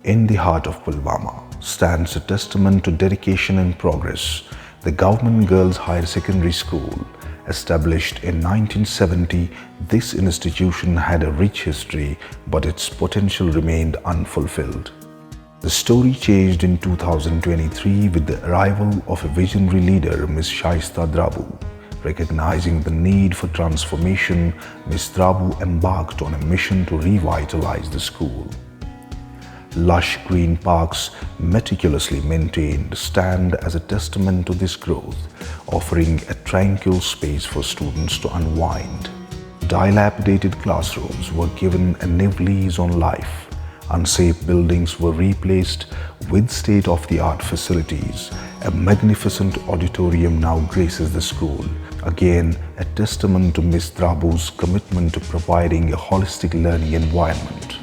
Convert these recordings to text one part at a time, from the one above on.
In the heart of Pulwama stands a testament to dedication and progress. The Government Girls Higher Secondary School, established in 1970, this institution had a rich history, but its potential remained unfulfilled. The story changed in 2023 with the arrival of a visionary leader, Ms. Shaista Drabu. Recognizing the need for transformation, Ms. Drabu embarked on a mission to revitalize the school. Lush green parks, meticulously maintained, stand as a testament to this growth, offering a tranquil space for students to unwind. Dilapidated classrooms were given a new lease on life. Unsafe buildings were replaced with state-of-the-art facilities. A magnificent auditorium now graces the school. Again, a testament to Ms. Drabu's commitment to providing a holistic learning environment.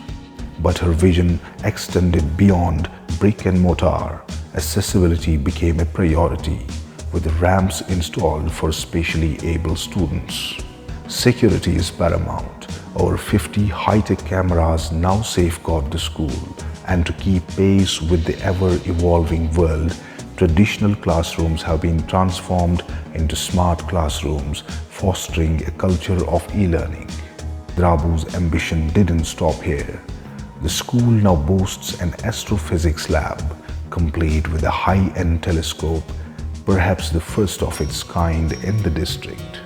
But her vision extended beyond brick and mortar. Accessibility became a priority, with ramps installed for specially able students. Security is paramount. Over 50 high-tech cameras now safeguard the school, and to keep pace with the ever-evolving world, traditional classrooms have been transformed into smart classrooms, fostering a culture of e-learning. Drabu's ambition didn't stop here. The school now boasts an astrophysics lab, complete with a high-end telescope, perhaps the first of its kind in the district.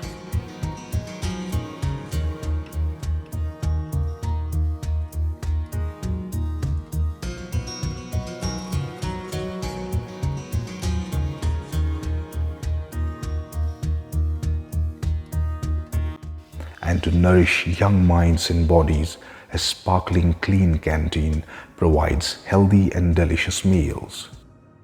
And to nourish young minds and bodies, a sparkling clean canteen provides healthy and delicious meals.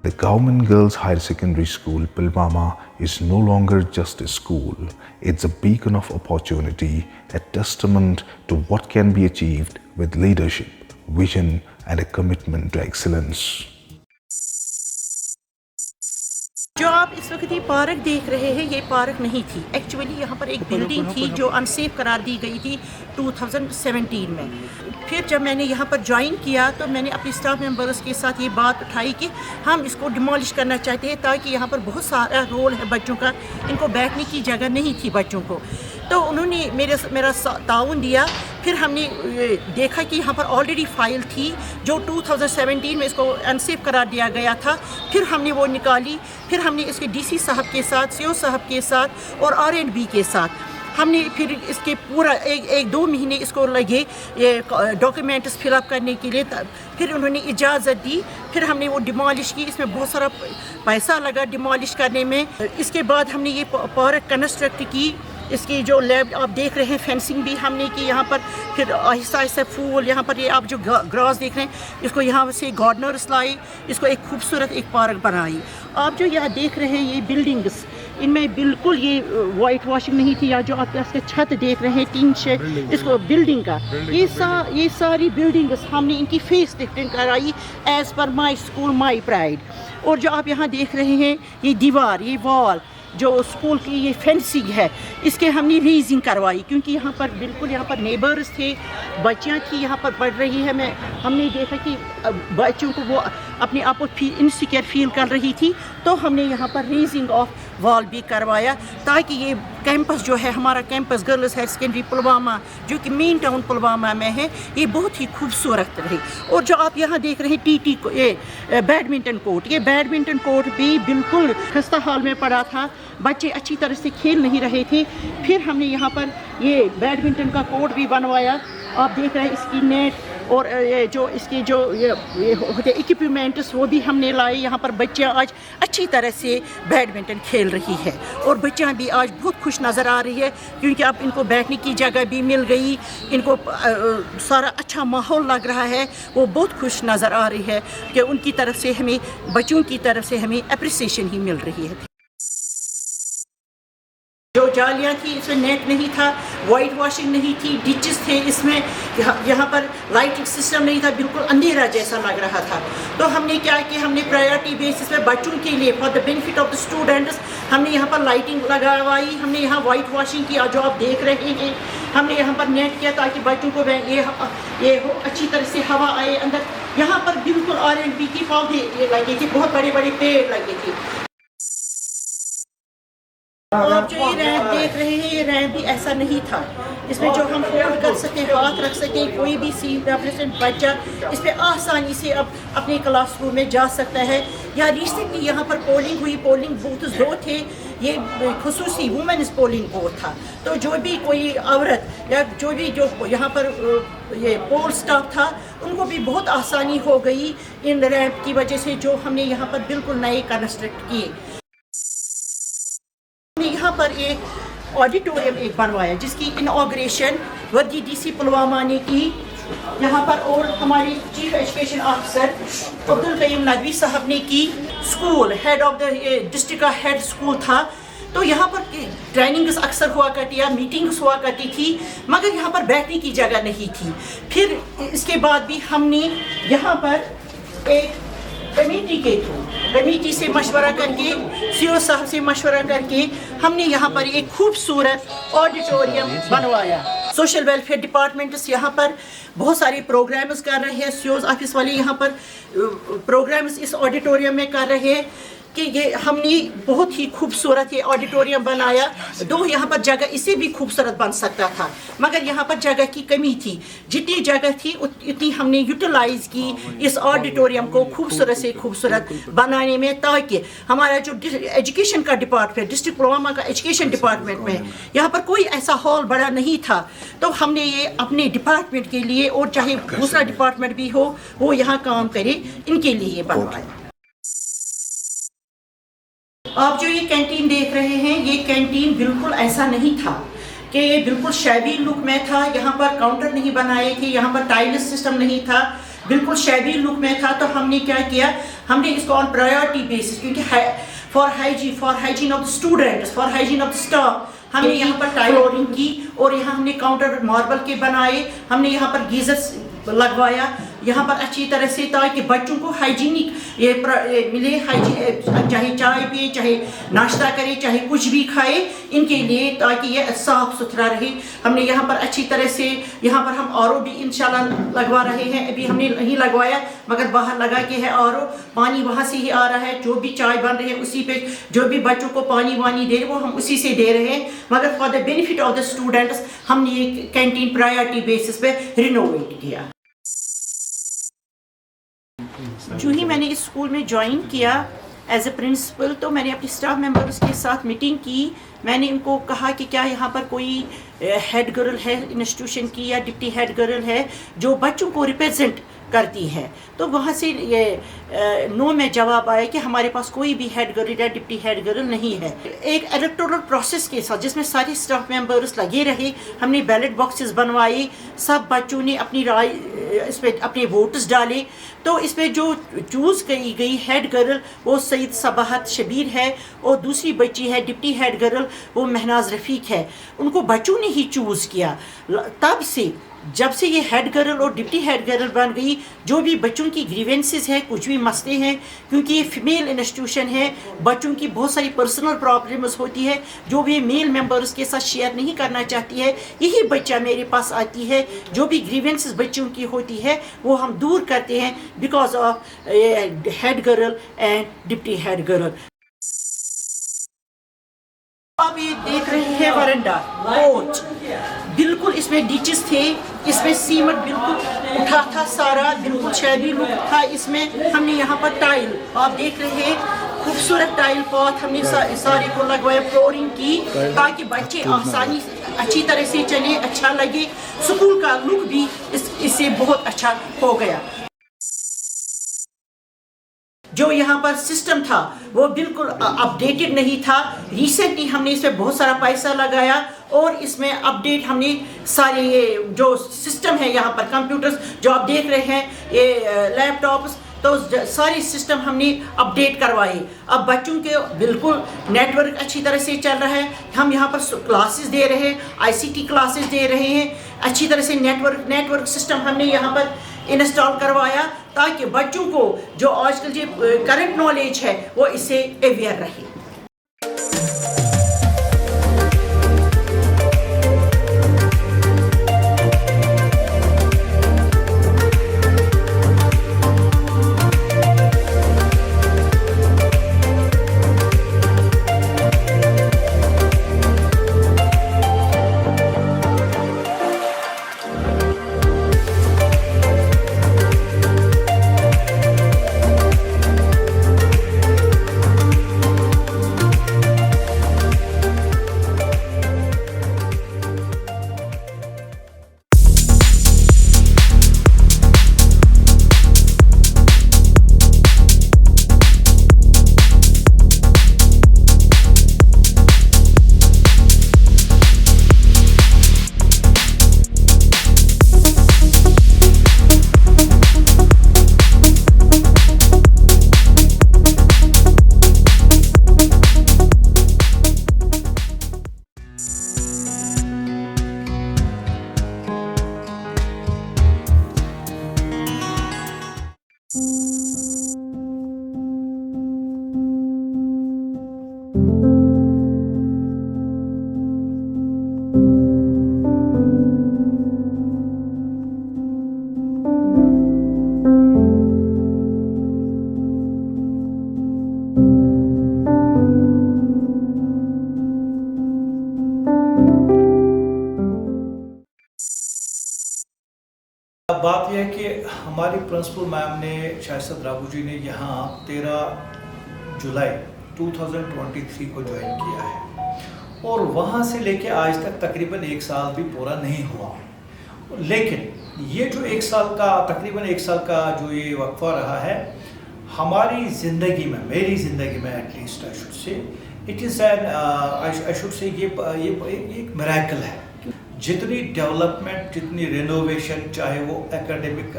The Government Girls Higher Secondary School, Pulwama, is no longer just a school. It's a beacon of opportunity, a testament to what can be achieved with leadership, vision, and a commitment to excellence. जो आप इस वक्त ये park देख रहे हैं, ये park नहीं थी। एक्चुअली यहाँ पर एक बिल्डिंग थी जो अनसेफ करार दी गई थी 2017 में। फिर जब मैंने यहाँ पर ज्वाइन किया तो मैंने अपने स्टाफ मेंबर्स के साथ ये बात उठाई कि हम इसको डिमोलिश करना चाहते हैं, ताकि यहाँ पर बहुत सारा रोल है बच्चों का, इनको बैठने की जगह नहीं थी बच्चों को। तो उन्होंने मेरा ताउन दिया। फिर हमने देखा कि यहाँ पर ऑलरेडी फाइल थी जो 2017 में इसको अनसेफ करार दिया गया था। फिर हमने वो निकाली। फिर हमने इसके डीसी साहब के साथ, सीओ साहब के साथ और आरएंडबी के साथ हमने फिर इसके पूरा एक दो महीने इसको लगे ये डॉक्यूमेंट्स फिलअप करने के लिए। फिर उन्होंने इजाज़त दी। फिर हमने वो डिमोलिश की। इसमें बहुत सारा पैसा लगा डिमोलिश करने में। इसके बाद हमने ये पार्क कंस्ट्रक्ट की। इसकी जो लैब आप देख रहे हैं, फेंसिंग भी हमने की यहाँ पर। फिर आहिस्ता आहिस्ता फूल यहाँ पर ये आप जो ग्रास देख रहे हैं, इसको यहाँ से गार्डनर्स लाए, इसको एक खूबसूरत एक पार्क बनाई। आप जो यहाँ देख रहे हैं ये बिल्डिंग्स, इनमें बिल्कुल ये वाइट वॉशिंग नहीं थी। या जो आप इसके छत देख रहे हैं टीन से, इसको बिल्डिंग का ये सारी बिल्डिंग्स हमने इनकी फेस लिफ्टिंग कराई as per my school my pride. और जो आप यहाँ देख रहे हैं ये दीवार, ये वॉल जो स्कूल की ये फेंसिंग है, इसके हमने रीजिंग करवाई, क्योंकि यहाँ पर बिल्कुल यहाँ पर नेबर्स थे, बच्चियाँ थी यहाँ पर पढ़ रही है। हमने देखा कि बच्चों को वो अपने आप को इनसिक्योर फील कर रही थी, तो हमने यहाँ पर रीजिंग ऑफ वॉल भी करवाया, ताकि ये कैंपस जो है हमारा campus girls higher secondary Pulwama, जो कि मेन टाउन पुलवामा में है, ये बहुत ही खूबसूरत रहे। और जो आप यहाँ देख रहे हैं टीटी को, ये बैडमिंटन कोर्ट, ये बैडमिंटन कोर्ट भी बिल्कुल खस्ता हाल में पड़ा था। बच्चे अच्छी तरह से खेल नहीं रहे थे। फिर हमने यहाँ पर ये बैडमिंटन का कोर्ट भी बनवाया। आप देख रहे हैं इसकी नेट और ये जो इसके जो ये होते इक्विपमेंट्स वो भी हमने लाए। यहाँ पर बच्चियाँ आज अच्छी तरह से बैडमिंटन खेल रही है और बच्चियाँ भी आज बहुत खुश नज़र आ रही है, क्योंकि अब इनको बैठने की जगह भी मिल गई, इनको सारा अच्छा माहौल लग रहा है। वो बहुत खुश नज़र आ रही है कि उनकी तरफ से हमें, बच्चों की तरफ से हमें अप्रिसिएशन ही मिल रही है। जो जालियाँ थी, इसमें नेट नहीं था, वाइट वॉशिंग नहीं थी, डिचेस थे इसमें, यहाँ पर लाइटिंग सिस्टम नहीं था, बिल्कुल अंधेरा जैसा लग रहा था। तो हमने क्या कि हमने प्रायोरिटी बेसिस पे बच्चों के लिए, for the benefit of the students, हमने यहाँ पर लाइटिंग लगवाई। हमने यहाँ वाइट वॉशिंग किया जो आप देख रहे हैं। हमने यहाँ पर नेट किया ताकि बच्चों को ये हो, अच्छी तरह से हवा आए अंदर। यहाँ पर बिल्कुल R&B की पौधे ये लगे थे, बहुत बड़े बड़े पेड़ लगे थे। आप जो ये रैंप देख रहे हैं, ये रैंप भी ऐसा नहीं था। इसमें जो हम होल्ड कर सकें, हाथ रख सकें, कोई भी C-represent बच्चा इस पर आसानी से अब अपने क्लास रूम में जा सकता है। या रिसेंटली यहाँ पर पोलिंग हुई, पोलिंग बूथ 2 थे, ये खुसूसी वुमेन्स पोलिंग बूथ था। तो जो भी कोई औरत या जो भी जो यहाँ पर ये पोल स्टाफ था, उनको भी बहुत आसानी हो गई इन रैंप की वजह से, जो हमने यहाँ पर बिल्कुल नए कंस्ट्रक्ट किए। यहाँ पर एक ऑडिटोरियम एक बनवाया जिसकी इनॉग्रेशन वर्दी DC पुलवामा ने की यहाँ पर, और हमारे chief education officer Abdul Karim Nadvi साहब ने की। School head of the district का हेड स्कूल था, तो यहाँ पर ट्रेनिंग्स अक्सर हुआ करती है, मीटिंग्स हुआ करती थी, मगर यहाँ पर बैठने की जगह नहीं थी। फिर इसके बाद भी हमने यहाँ पर एक कमेटी के थ्रू, कमेटी से मशवरा करके, CO साहब से मशवरा करके हमने यहाँ पर एक खूबसूरत ऑडिटोरियम बनवाया। सोशल वेलफेयर डिपार्टमेंट यहाँ पर बहुत सारे प्रोग्राम्स कर रहे हैं, CO ऑफिस वाले यहाँ पर प्रोग्राम्स इस ऑडिटोरियम में कर रहे हैं कि ये हमने बहुत ही खूबसूरत ये ऑडिटोरियम बनाया। दो यहाँ पर जगह इससे भी खूबसूरत बन सकता था, मगर यहाँ पर जगह की कमी थी। जितनी जगह थी उतनी हमने यूटिलाइज की इस ऑडिटोरियम को खूबसूरत से खूबसूरत बनाने में, ताकि हमारा जो एजुकेशन का डिपार्टमेंट, डिस्ट्रिक्ट पुलवामा का एजुकेशन डिपार्टमेंट में यहाँ पर कोई ऐसा हॉल बड़ा नहीं था, तो हमने ये अपने डिपार्टमेंट के लिए, और चाहे दूसरा डिपार्टमेंट भी हो वो यहाँ काम करे, इनके लिए बनवाया। आप जो ये कैंटीन देख रहे हैं, ये कैंटीन बिल्कुल ऐसा नहीं था कि ये बिल्कुल शैबी लुक में था। यहाँ पर काउंटर नहीं बनाए थे, यहाँ पर टाइल्स सिस्टम नहीं था, बिल्कुल शैबी लुक में था। तो हमने क्या किया, हमने इसको ऑन प्रायोरिटी बेसिस, क्योंकि for hygiene of the students, for hygiene of the staff, हमने यहाँ पर टाइलोरिंग की, और यहाँ हमने काउंटर मार्बल के बनाए, हमने यहाँ पर गीजर्स लगवाया यहाँ पर अच्छी तरह से, ताकि बच्चों को हाइजीनिक ये मिले, चाहे चाय पिए, चाहे नाश्ता करे, चाहे कुछ भी खाए, इनके लिए, ताकि ये साफ सुथरा रहे। हमने यहाँ पर अच्छी तरह से, यहाँ पर हम RO भी इंशाल्लाह लगवा रहे हैं। अभी हमने नहीं लगवाया, मगर बाहर लगा के है RO, पानी वहाँ से ही आ रहा है। जो भी चाय बन रही है उसी पे, जो भी बच्चों को पानी वानी दे रहे वो हम उसी से दे रहे हैं। मगर for the benefit of the students हमने ये कैंटीन प्रायोरिटी बेसिस पे रिनोवेट किया। जो ही मैंने इस स्कूल में ज्वाइन किया एज ए प्रिंसिपल, तो मैंने अपने स्टाफ मेंबर्स के साथ मीटिंग की। मैंने इनको कहा कि क्या यहाँ पर कोई हेड गर्ल है इंस्टीट्यूशन की, या डिप्टी हेड गर्ल है जो बच्चों को रिप्रेजेंट करती है। तो वहाँ से ये नो में जवाब आया कि हमारे पास कोई भी हेड गर्ल या डिप्टी हेड गर्ल नहीं है। एक इलेक्टोरल प्रोसेस के साथ जिसमें सारे स्टाफ मेंबर्स लगे रहे, हमने बैलेट बॉक्सेस बनवाए, सब बच्चों ने अपनी राय इस पर अपने वोट्स डाले। तो इसमें जो चूज़ की गई हेड गर्ल वो सईद सबाहत शबीर है, और दूसरी बच्ची है डिप्टी हेड गर्ल वो महनाज रफ़ीक है। उनको बच्चों ने ही चूज़ किया। तब से जब से ये हेड गर्ल और डिप्टी हेड गर्ल बन गई, जो भी बच्चों की ग्रीवेंसेस हैं, कुछ भी मसले हैं, क्योंकि ये फीमेल इंस्टीट्यूशन है, बच्चों की बहुत सारी पर्सनल प्रॉब्लम्स होती है जो भी मेल मेंबर्स के साथ शेयर नहीं करना चाहती है, यही बच्चा मेरे पास आती है। जो भी ग्रीवेंसेस बच्चों की होती है वो हम दूर करते हैं because of head girl and deputy head girl. आप ये देख रहे हैं वरांडा कोच, बिल्कुल इसमें डिचेस थे, इसमें सीमेंट बिल्कुल उठा था सारा, बिल्कुल शैबी लुक था इसमें। हमने यहाँ पर टाइल आप देख रहे हैं, खूबसूरत टाइल पॉथ हमने सारे को लगवाया, फ्लोरिंग की, ताकि बच्चे आसानी अच्छी तरह से चले, अच्छा लगे। स्कूल का लुक भी इससे बहुत अच्छा हो गया। जो यहाँ पर सिस्टम था वो बिल्कुल अपडेटेड नहीं था। रिसेंटली हमने इस पर बहुत सारा पैसा लगाया, और इसमें अपडेट हमने सारे ये जो सिस्टम है यहाँ पर, कंप्यूटर्स जो आप देख रहे हैं, ये लैपटॉप्स, तो सारे सिस्टम हमने अपडेट करवाए। अब बच्चों के बिल्कुल नेटवर्क अच्छी तरह से चल रहा है। हम यहाँ पर क्लासेस दे रहे हैं, ICT क्लासेस दे रहे हैं, अच्छी तरह से नेटवर्क सिस्टम हमने यहाँ पर इंस्टॉल करवाया, ताकि बच्चों को जो आजकल जो करंट नॉलेज है वो इससे अवेयर रहे। बात यह है कि हमारी प्रिंसिपल मैम ने शाइस्ता द्राबू जी ने यहाँ 13 जुलाई 2023 को ज्वाइन किया है और वहाँ से लेके आज तक तकरीबन 1 साल भी पूरा नहीं हुआ। लेकिन ये जो 1 साल का तकरीबन 1 साल का जो ये वक्फा रहा है हमारी ज़िंदगी में, मेरी ज़िंदगी में at least I should say it is an I should say ये एक मिरेकल है। जितनी डेवलपमेंट, जितनी रिनोवेशन, चाहे वो एकेडमिक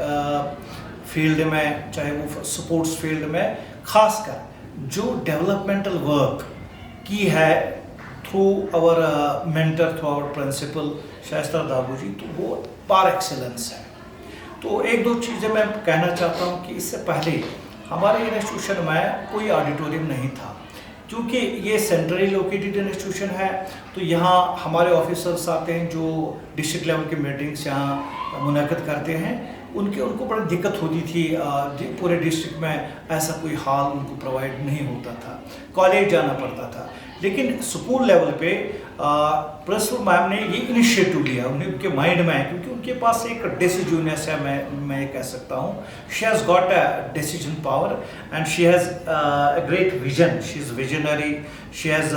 फील्ड में, चाहे वो स्पोर्ट्स फील्ड में, खासकर जो डेवलपमेंटल वर्क की है through our mentor, through our principal Shaista Drabu ji, तो वो पार एक्सेलेंस है। तो एक दो चीज़ें मैं कहना चाहता हूँ कि इससे पहले हमारे इंस्टीट्यूशन में कोई ऑडिटोरियम नहीं था, क्योंकि ये सेंट्रली लोकेटेड इंस्टीट्यूशन है। तो यहाँ हमारे ऑफिसर्स आते हैं जो डिस्ट्रिक्ट लेवल की मीटिंग्स यहाँ मुनक़द करते हैं, उनको बड़ी दिक्कत होती थी। पूरे डिस्ट्रिक्ट में ऐसा कोई हॉल उनको प्रोवाइड नहीं होता था, कॉलेज जाना पड़ता था। लेकिन स्कूल लेवल पे प्रिंसिपल मैम ने ये इनिशिएटिव लिया, उनके माइंड में है, क्योंकि उनके पास एक डिसीजननेस है, मैं ये कह सकता हूँ। She has got a decision power and she has a great vision, she is visionary, she has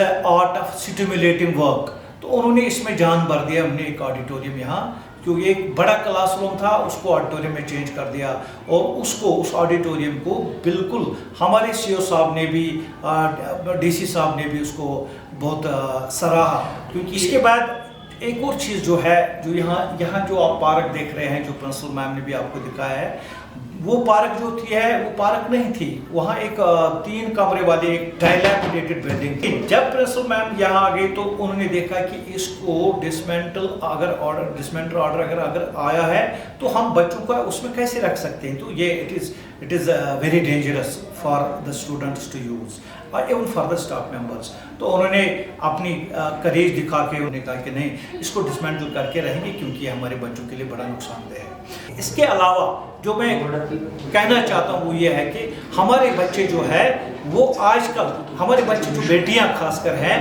a art of stimulating work. तो उन्होंने इसमें जान भर दिया। हमने एक ऑडिटोरियम यहाँ, क्योंकि एक बड़ा क्लासरूम था, उसको ऑडिटोरियम में चेंज कर दिया और उस ऑडिटोरियम को बिल्कुल हमारे सीओ साहब ने भी, डीसी साहब ने भी उसको बहुत सराहा। क्योंकि इसके बाद एक और चीज़ जो है, जो यहाँ जो आप पार्क देख रहे हैं, जो प्रिंसिपल मैम ने भी आपको दिखाया है, वो पार्क जो थी है वो पार्क नहीं थी। वहाँ एक 3 कमरे वाली एक डायलैपिडेटेड बिल्डिंग थी। जब प्रिंसिपल मैम यहाँ आ गई तो उन्होंने देखा कि इसको डिसमेंटल ऑर्डर अगर आया है तो हम बच्चों का उसमें कैसे रख सकते हैं। तो ये it is very dangerous for the students to use और even for the staff members. तो उन्होंने अपनी करेज दिखा के उन्होंने कहा कि नहीं, इसको डिसमेंटल करके रहेंगे, क्योंकि ये हमारे बच्चों के लिए बड़ा नुकसानदेह है। इसके अलावा जो मैं कहना चाहता हूँ वो ये है कि हमारे बच्चे जो है वो आजकल, हमारे बच्चे जो बेटियाँ खासकर हैं,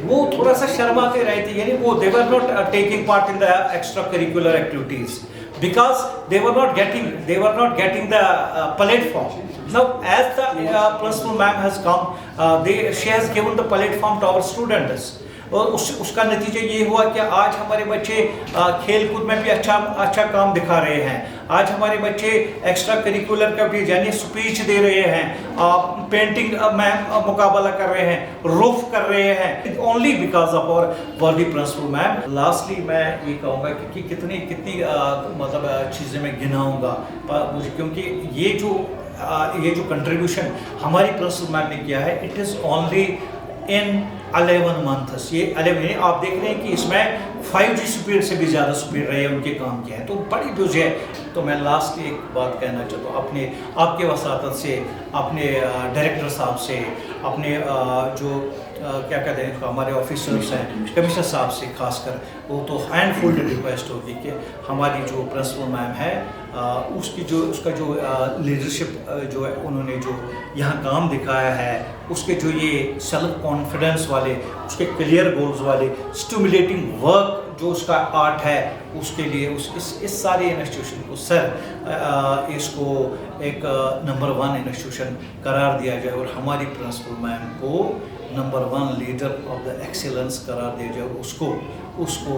वो थोड़ा सा शर्मा के रहे थे, यानी वो they were not taking part in the extra curricular activities because they were not getting the platform. Now as the principal ma'am has come, she has given the platform to our students. और उसका नतीजा ये हुआ कि आज हमारे बच्चे खेल कूद में भी अच्छा काम दिखा रहे हैं। आज हमारे बच्चे एक्स्ट्रा करिकुलर का भी यानी स्पीच दे रहे हैं, पेंटिंग में मुकाबला कर रहे हैं, रूफ कर रहे हैं, ओनली बिकॉज ऑफ आवर वर्दी प्रिंसिपल मैम। लास्टली मैं ये कहूँगा कि कितनी मतलब चीज़ें मैं गिनाऊँगा, क्योंकि ये जो कंट्रीब्यूशन हमारी प्रिंसिपल मैम ने किया है, it is only in 11 months। ये 11 आप देख रहे हैं कि इसमें 5G स्पीड से भी ज़्यादा स्पीड रही है उनके काम के हैं, तो बड़ी डोज है। तो मैं लास्ट एक बात कहना चाहता हूँ आपके वसातत से, अपने डायरेक्टर साहब से, अपने जो क्या कहते हैं हमारे ऑफिसर्स हैं, कमिश्नर साहब से खासकर, वो तो हैंड फोल्डेड रिक्वेस्ट होगी कि हमारी जो प्रिंसिपल मैम है उसका जो लीडरशिप जो है, उन्होंने जो यहाँ काम दिखाया है, उसके जो ये सेल्फ कॉन्फिडेंस वाले, उसके क्लियर गोल्स वाले, स्टिमुलेटिंग वर्क जो उसका आर्ट है, उसके लिए इस सारे इंस्टीट्यूशन को सर इसको एक नंबर 1 इंस्टीट्यूशन करार दिया जाए और हमारी प्रिंसिपल मैम को number 1 leader of the excellence करार दिया जाए, उसको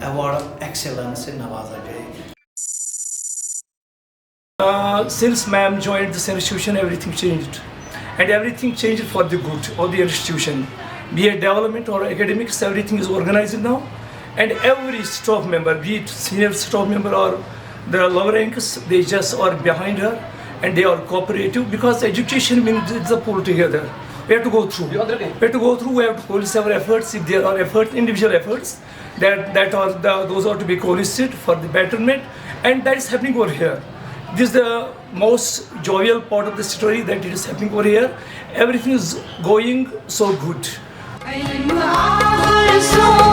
अवार्ड ऑफ एक्सेलेंस से नवाजा जाए। Since ma'am joined this institution, everything changed, and everything changed for the good of the institution. Be it development or academics, everything is organized now, and every staff member, be it senior staff member or the lower ranks, they just are behind her, and they are cooperative, because education means it's a pull together. We have to go through. We have to police our efforts. If there are efforts, individual efforts, those are to be coalesced for the betterment, and that is happening over here. This is the most jovial part of the story that it is happening over here. Everything is going so good. علم آرزو